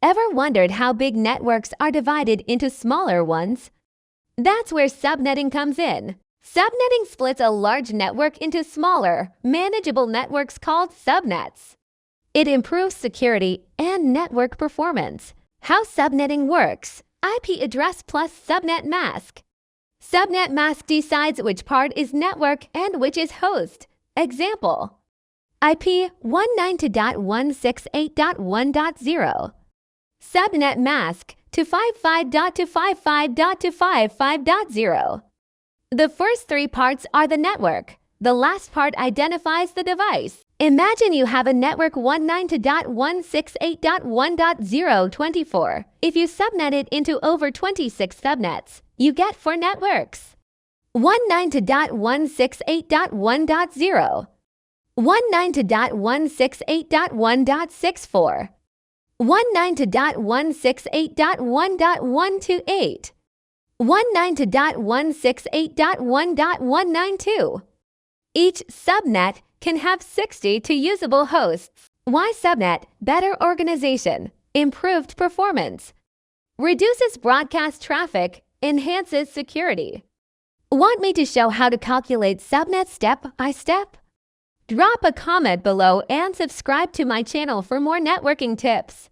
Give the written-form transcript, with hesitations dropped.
Ever wondered how big networks are divided into smaller ones? That's where subnetting comes in. Subnetting splits a large network into smaller, manageable networks called subnets. It improves security and network performance. How subnetting works: IP address plus subnet mask. Subnet mask decides which part is network and which is host. Example: IP 192.168.1.0. Subnet mask 255.255.255.0. The first three parts are the network. The last part identifies the device. Imagine you have a network 192.168.1.024. If you subnet it into over 26 subnets, you get 4 networks: 192.168.1.0, 192.168.1.64, 192.168.1.128, 192.168.1.192. Each subnet can have 62 usable hosts. Why subnet? Better organization, improved performance, reduces broadcast traffic, enhances security. Want me to show how to calculate subnet step by step? Drop a comment below and subscribe to my channel for more networking tips.